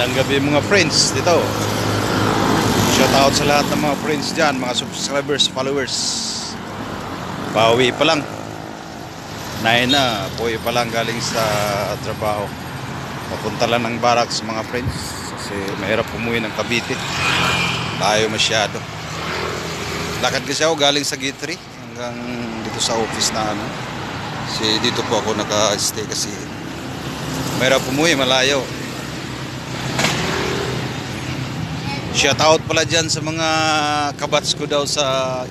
Magandang gabi mga friends dito. Shout out sa lahat ng mga friends dyan, mga subscribers, followers. Pauwi pa lang. Pauwi pa lang galing sa trabaho. Papunta lang ng barracks mga friends. Kasi mahirap umuwi ng Cavite. Layo masyado. Lakad kasi ako galing sa Gitri hanggang dito sa office na ano. Kasi dito po ako naka-stay kasi mahirap umuwi, malayo. Shout out pala dyan sa mga kabats ko daw sa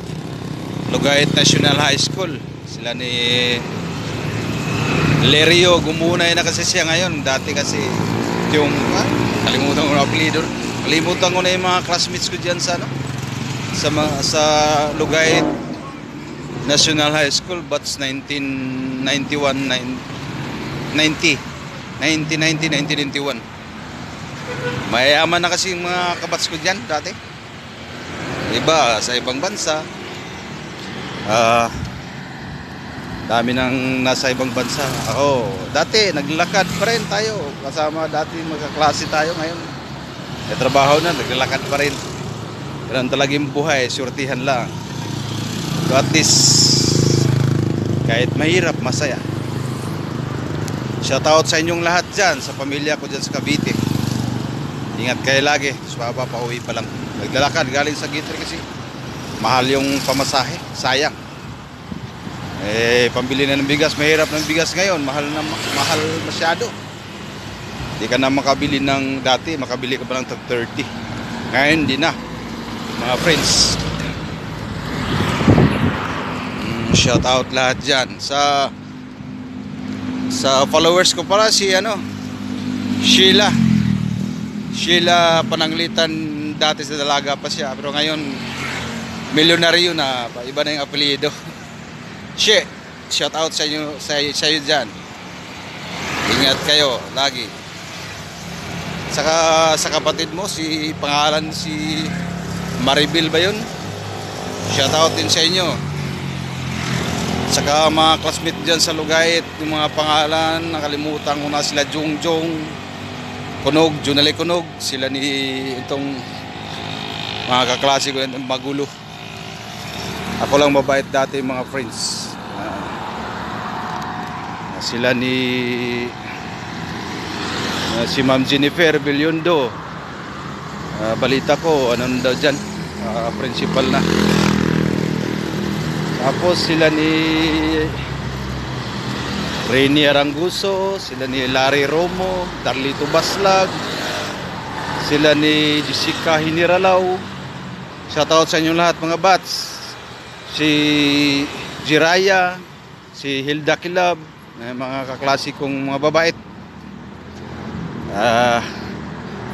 Lugayet National High School. Sila ni Lerio, gumunay na kasi siya ngayon. Dati kasi yung kalimutan ko na apelido. Kalimutan ko na yung mga classmates ko dyan sa, sa Lugayet National High School. Batch 1991, 1991. Mayayaman na kasi yung mga kabats ko dyan dati. Iba sa ibang bansa. Dami nang nasa ibang bansa. Ako, dati naglalakad pa rin tayo. Kasama dati magkaklase tayo. Ngayon may trabaho na, naglalakad pa rin. Ganun talaga yung buhay, surtihan lang. So at least kahit mahirap, masaya. Shout out sa inyong lahat dyan, sa pamilya ko dyan sa Cavite. Ingat kayo lagi. Swaba, pauwi pa lang. Naglalakad galing sa Gitri kasi mahal yung pamasahe. Sayang. Pambili na ng bigas. Mahirap ng bigas ngayon. Mahal masyado. Hindi ka na makabili ng dati. Makabili ka pa ng 30. Ngayon, hindi na. Mga friends. Shout out lahat dyan. Sa followers ko pala si Sheila Pananglitan, dati sa Dalaga pa siya, pero ngayon milyonaryo na, iba na yung apelyido. Shout out sa inyo, sa iyo dyan. Ingat kayo lagi. Saka sa kapatid mo, pangalan si Maribel ba yun? Shout out din sa inyo. Saka mga classmate dyan sa Lugayet, yung mga pangalan nakalimutan ko na, sila Jongjong Kunog, Junali Kunog, sila ni itong mga kaklase ko, magulo. Ako lang mabait dati mga friends. Sila ni si Ma'am Jennifer Belyondo. Balita ko anong daw dyan, principal na. Tapos sila ni Rene Aranguso, sila ni Larry Romo, Darlito Baslag, sila ni Jessica Hiniralaw. Shoutout sa inyong lahat mga bats. Si Jiraya, si Hilda Kilab, mga kaklasikong mga babait.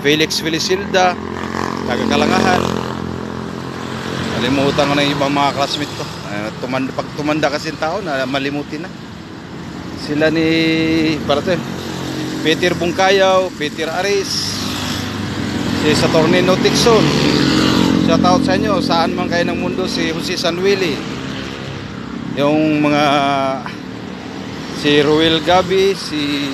Felix Felicilda, Kalangahan. Kalimutan ko na yung ibang mga classmate ko. Pag tumanda kasi yung tao, malimutin na. Sila ni Peter Bungkayaw, Peter Aris, si Saturnino Tixon. Shout out sa inyo, saan man kayo ng mundo. Si Jose Sanwili, yung mga si Ruel Gabi, si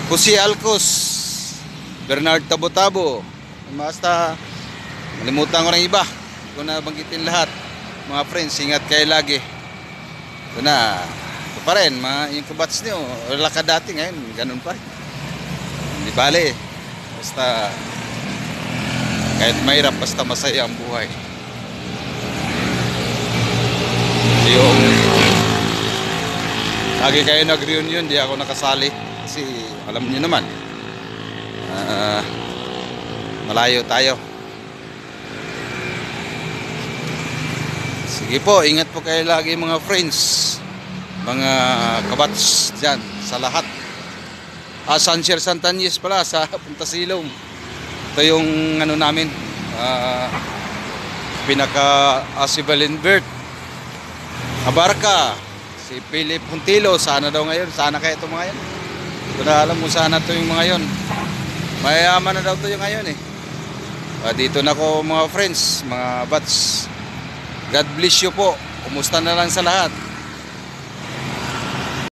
Jose Alcos, Bernard Tabo-Tabo. Basta malimutan ko ng iba. Kung nabanggitin lahat mga friends, ingat kayo lagi. Ito pa rin yung kabats nyo, lakad dati, ngayon ganun pa rin. Hindi bale, basta kahit mahirap, basta masaya ang buhay. Yung lagi kayo nag-reunion, di ako nakasali kasi alam niyo naman, malayo tayo. Sige po, ingat po kayo lagi mga friends, mga kabats dyan sa lahat. San Sir Santanyes pala sa Puntasilong. Ito yung namin, si Valenbert Abarca, si Philip Huntilo. Sana daw ngayon, sana kaya ito mga yan. Ito na alam mo sana ito yung mga yon. Mayayaman na daw ito yung ngayon dito na ko mga friends, mga bats. God bless you po. Kumusta na lang sa lahat.